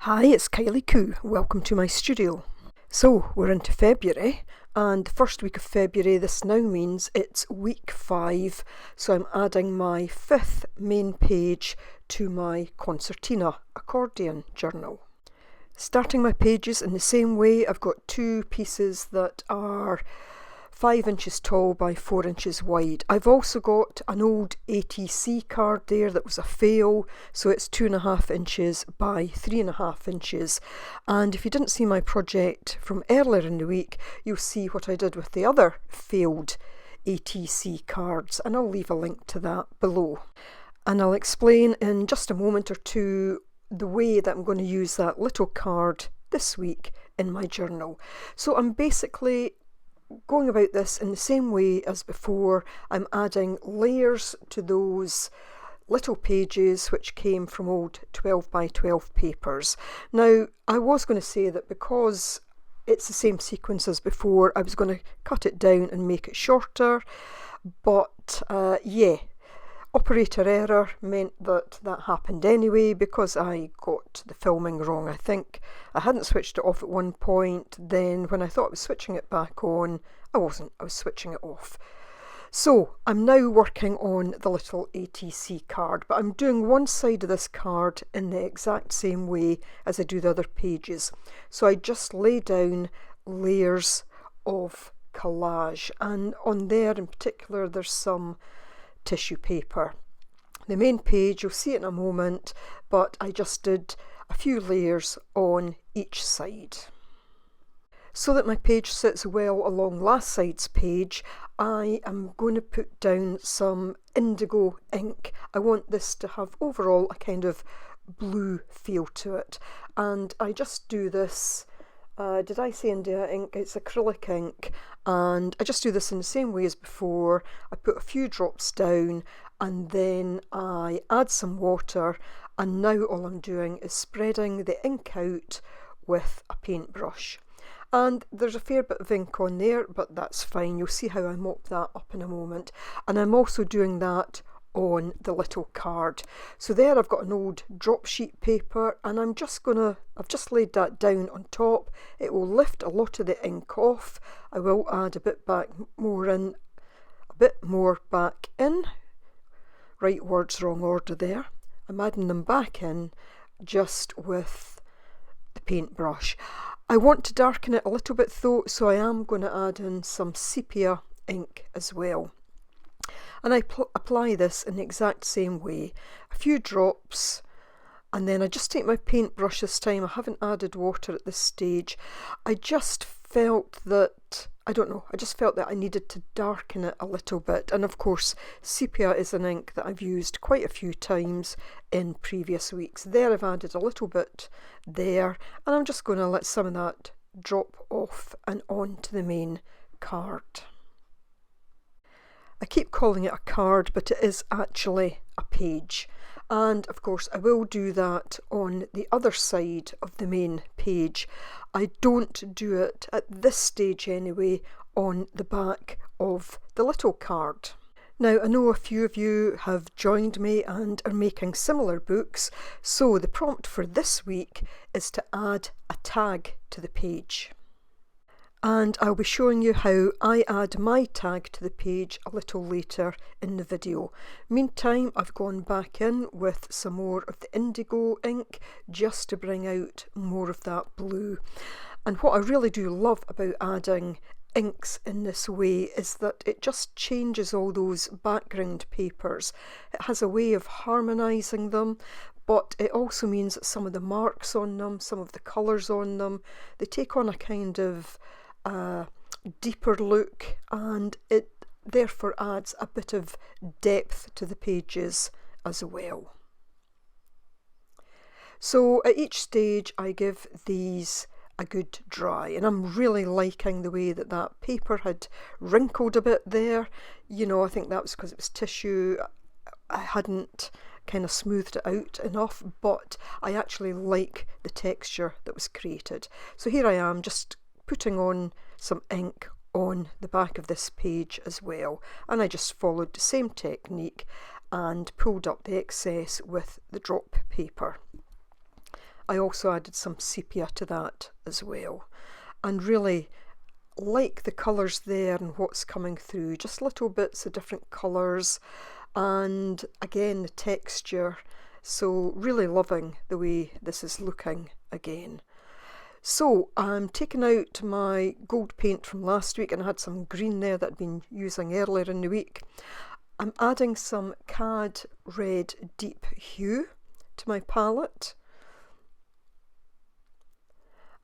Hi, it's Kylie Coo. Welcome to my studio. So, we're into February, and the first week of February, this now means it's week 5, so I'm adding my 5th main page to my concertina accordion journal. Starting my pages in the same way, I've got 2 pieces that are 5 inches tall by 4 inches wide. I've also got an old ATC card there that was a fail, so it's 2.5 inches by 3.5 inches. And if you didn't see my project from earlier in the week, you'll see what I did with the other failed ATC cards, and I'll leave a link to that below. And I'll explain in just a moment or two the way that I'm going to use that little card this week in my journal. So I'm basically going about this in the same way as before. I'm adding layers to those little pages which came from old 12 by 12 papers. Now, I was going to say that because it's the same sequence as before, I was going to cut it down and make it shorter, but operator error meant that happened anyway because I got the filming wrong. I think I hadn't switched it off at one point, then when I thought I was switching it back on, I wasn't, I was switching it off. So I'm now working on the little ATC card, but I'm doing one side of this card in the exact same way as I do the other pages. So I just lay down layers of collage, and on there in particular there's some tissue paper. The main page, you'll see it in a moment, but I just did a few layers on each side. So that my page sits well along last side's page, I am going to put down some indigo ink. I want this to have overall a kind of blue feel to it, and I just do this, did I say India ink? It's acrylic ink, and I just do this in the same way as before. I put a few drops down and then I add some water, and now all I'm doing is spreading the ink out with a paintbrush. And there's a fair bit of ink on there, but that's fine. You'll see how I mop that up in a moment. And I'm also doing that on the little card. So there I've got an old drop sheet paper, and I've just laid that down on top. It will lift a lot of the ink off. I will add a bit more back in. Right words, wrong order there. I'm adding them back in just with the paintbrush. I want to darken it a little bit though, so I am going to add in some sepia ink as well. And I apply this in the exact same way, a few drops, and then I just take my paintbrush this time. I haven't added water at this stage. I just felt that, I needed to darken it a little bit. And of course, sepia is an ink that I've used quite a few times in previous weeks. There I've added a little bit there, and I'm just going to let some of that drop off and onto the main card. I keep calling it a card, but it is actually a page. And of course I will do that on the other side of the main page. I don't do it at this stage anyway on the back of the little card. Now, I know a few of you have joined me and are making similar books, so the prompt for this week is to add a tag to the page. And I'll be showing you how I add my tag to the page a little later in the video. Meantime, I've gone back in with some more of the indigo ink just to bring out more of that blue. And what I really do love about adding inks in this way is that it just changes all those background papers. It has a way of harmonising them, but it also means that some of the marks on them, some of the colours on them, they take on a kind of deeper look, and it therefore adds a bit of depth to the pages as well. So at each stage I give these a good dry, and I'm really liking the way that paper had wrinkled a bit there. You know, I think that was because it was tissue. I hadn't kind of smoothed it out enough, but I actually like the texture that was created. So here I am just putting on some ink on the back of this page as well, and I just followed the same technique and pulled up the excess with the drop paper. I also added some sepia to that as well, and really like the colours there and what's coming through, just little bits of different colours, and again the texture. So really loving the way this is looking again. So I'm taking out my gold paint from last week, and I had some green there that I'd been using earlier in the week. I'm adding some Cad Red Deep Hue to my palette,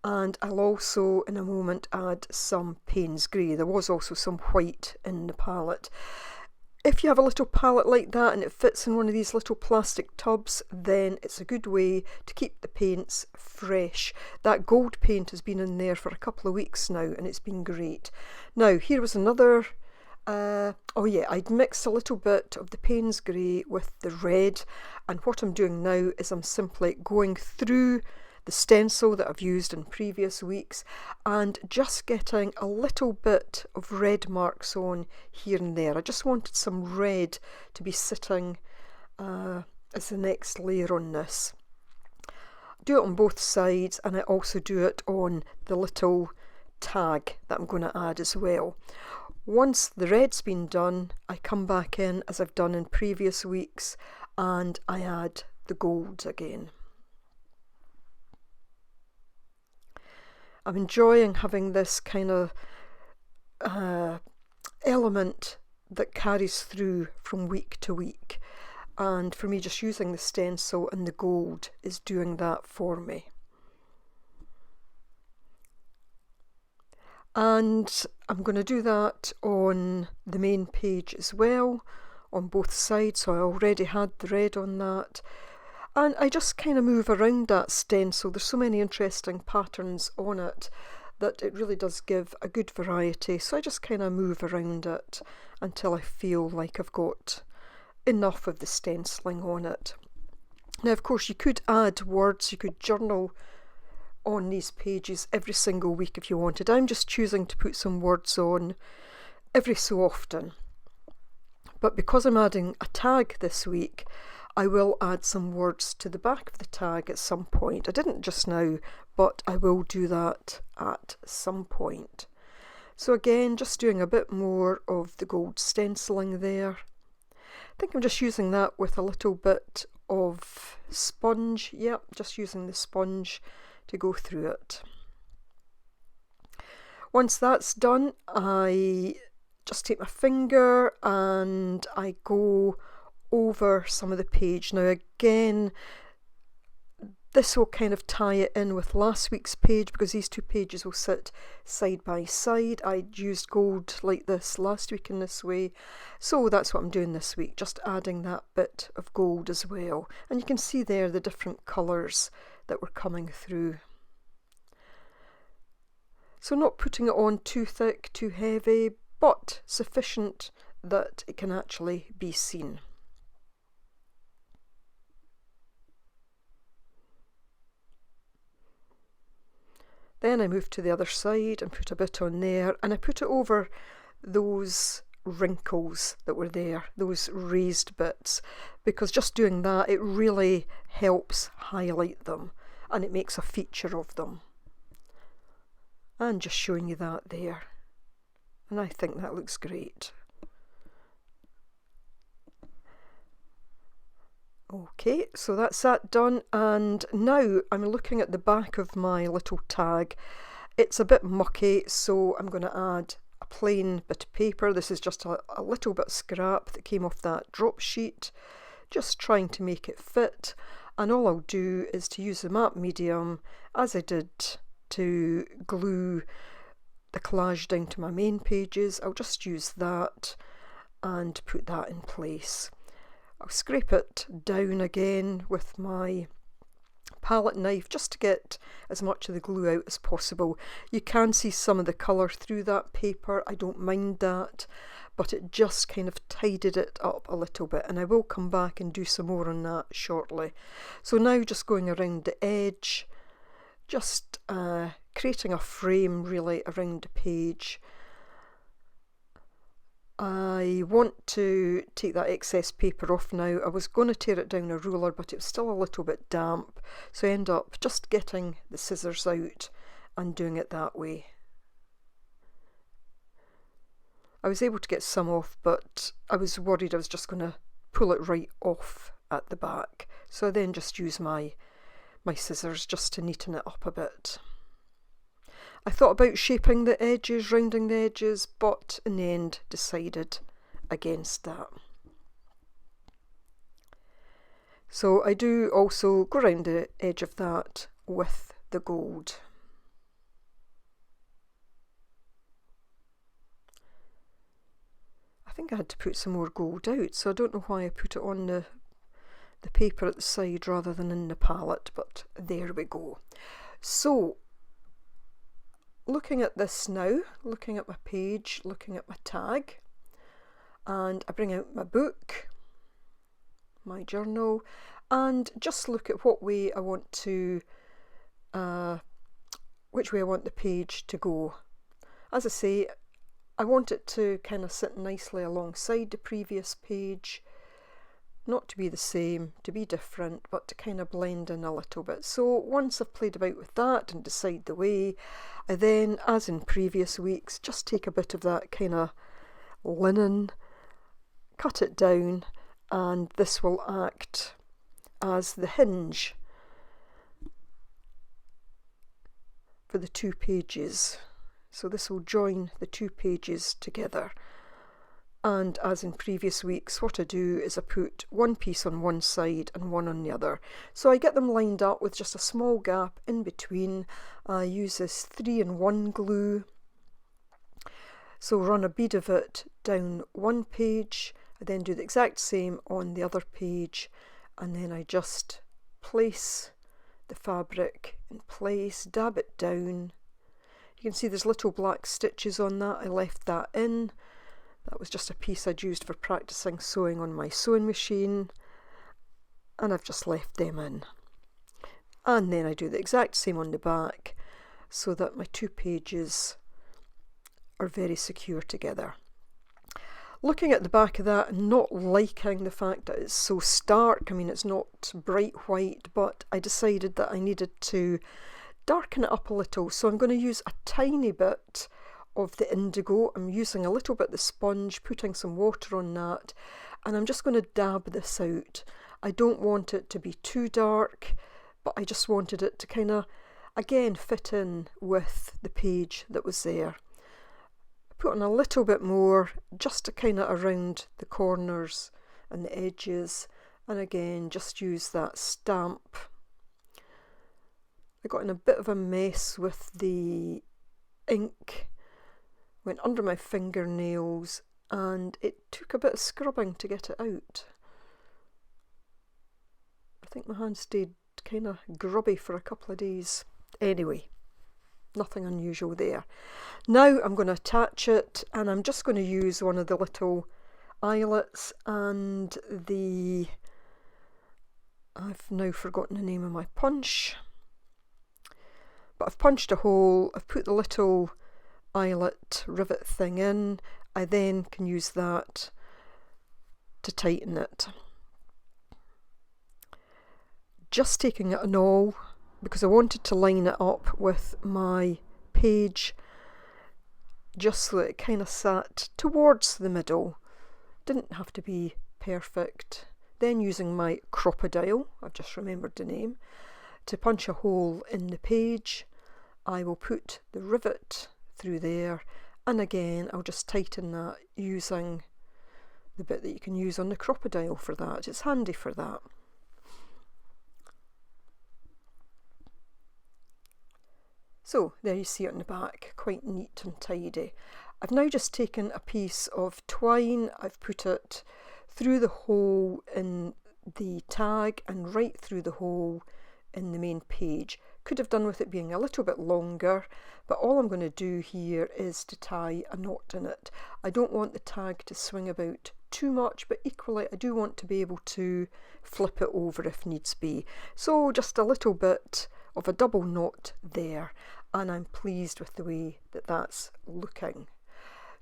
and I'll also in a moment add some Payne's Grey. There was also some white in the palette. If you have a little palette like that and it fits in one of these little plastic tubs, then it's a good way to keep the paints fresh. That gold paint has been in there for a couple of weeks now, and it's been great. Now here was another, oh yeah, I'd mixed a little bit of the Payne's Grey with the red, and what I'm doing now is I'm simply going through the stencil that I've used in previous weeks and just getting a little bit of red marks on here and there. I just wanted some red to be sitting as the next layer on this. Do it on both sides, and I also do it on the little tag that I'm going to add as well. Once the red's been done, I come back in as I've done in previous weeks and I add the gold again. I'm enjoying having this kind of element that carries through from week to week, and for me just using the stencil and the gold is doing that for me. And I'm going to do that on the main page as well, on both sides, so I already had the red on that. And I just kind of move around that stencil. There's so many interesting patterns on it that it really does give a good variety. So I just kind of move around it until I feel like I've got enough of the stenciling on it. Now, of course, you could add words, you could journal on these pages every single week if you wanted. I'm just choosing to put some words on every so often. But because I'm adding a tag this week, I will add some words to the back of the tag at some point. I didn't just now, but I will do that at some point. So again, just doing a bit more of the gold stenciling there. I think I'm just using that with a little bit of sponge. Yep, just using the sponge to go through it. Once that's done, I just take my finger and I go over some of the page. Now again, this will kind of tie it in with last week's page because these two pages will sit side by side. I used gold like this last week in this way, so that's what I'm doing this week, just adding that bit of gold as well. And you can see there the different colours that were coming through. So not putting it on too thick, too heavy, but sufficient that it can actually be seen. Then I move to the other side and put a bit on there, and I put it over those wrinkles that were there, those raised bits, because just doing that, it really helps highlight them and it makes a feature of them. And just showing you that there, and I think that looks great. Okay, so that's that done, and now I'm looking at the back of my little tag. It's a bit mucky, so I'm going to add a plain bit of paper. This is just a little bit of scrap that came off that drop sheet, just trying to make it fit. And all I'll do is to use the matte medium, as I did to glue the collage down to my main pages. I'll just use that and put that in place. I'll scrape it down again with my palette knife just to get as much of the glue out as possible. You can see some of the colour through that paper, I don't mind that, but it just kind of tidied it up a little bit, and I will come back and do some more on that shortly. So now just going around the edge, just creating a frame really around the page. I want to take that excess paper off now. I was going to tear it down a ruler, but it was still a little bit damp, so I end up just getting the scissors out and doing it that way. I was able to get some off, but I was worried I was just going to pull it right off at the back, so I then just use my scissors just to neaten it up a bit. I thought about shaping the edges, rounding the edges, but in the end decided against that. So I do also go around the edge of that with the gold. I think I had to put some more gold out, so I don't know why I put it on the paper at the side rather than in the palette, but there we go. So looking at this now, looking at my page, looking at my tag, and I bring out my book, my journal, and just look at what way I want to, which way I want the page to go. As I say, I want it to kind of sit nicely alongside the previous page, not to be the same, to be different, but to kind of blend in a little bit. So once I've played about with that and decide the way, I then, as in previous weeks, just take a bit of that kind of linen, cut it down, and this will act as the hinge for the two pages. So this will join the two pages together. And as in previous weeks, what I do is I put one piece on one side and one on the other. So I get them lined up with just a small gap in between. I use this 3-in-1 glue. So run a bead of it down one page. I then do the exact same on the other page. And then I just place the fabric in place, dab it down. You can see there's little black stitches on that. I left that in. That was just a piece I'd used for practicing sewing on my sewing machine, and I've just left them in. And then I do the exact same on the back so that my two pages are very secure together. Looking at the back of that and not liking the fact that it's so stark, I mean it's not bright white, but I decided that I needed to darken it up a little, so I'm going to use a tiny bit of the indigo. I'm using a little bit of the sponge, putting some water on that, and I'm just going to dab this out. I don't want it to be too dark, but I just wanted it to kind of, again, fit in with the page that was there. I put on a little bit more, just to kind of around the corners and the edges, and again, just use that stamp. I got in a bit of a mess with the ink, went under my fingernails, and it took a bit of scrubbing to get it out. I think my hand stayed kind of grubby for a couple of days. Anyway, nothing unusual there. Now I'm going to attach it, and I'm just going to use one of the little eyelets and I've now forgotten the name of my punch, but I've punched a hole, I've put the little eyelet rivet thing in. I then can use that to tighten it. Just taking it an awl because I wanted to line it up with my page just so that it kind of sat towards the middle. Didn't have to be perfect. Then using my crocodile, I've just remembered the name, to punch a hole in the page. I will put the rivet through there, and again I'll just tighten that using the bit that you can use on the crocodile for that. It's handy for that. So there you see it on the back, quite neat and tidy. I've now just taken a piece of twine, I've put it through the hole in the tag and right through the hole in the main page. Could have done with it being a little bit longer, but all I'm going to do here is to tie a knot in it. I don't want the tag to swing about too much, but equally I do want to be able to flip it over if needs be. So just a little bit of a double knot there, and I'm pleased with the way that that's looking.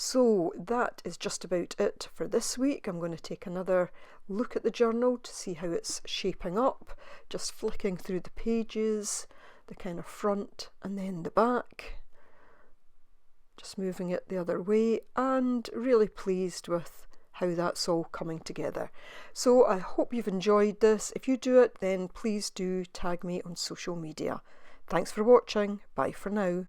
So that is just about it for this week. I'm going to take another look at the journal to see how it's shaping up, just flicking through the pages, the kind of front and then the back, just moving it the other way, and really pleased with how that's all coming together. So I hope you've enjoyed this. If you do it, then please do tag me on social media. Thanks for watching. Bye for now.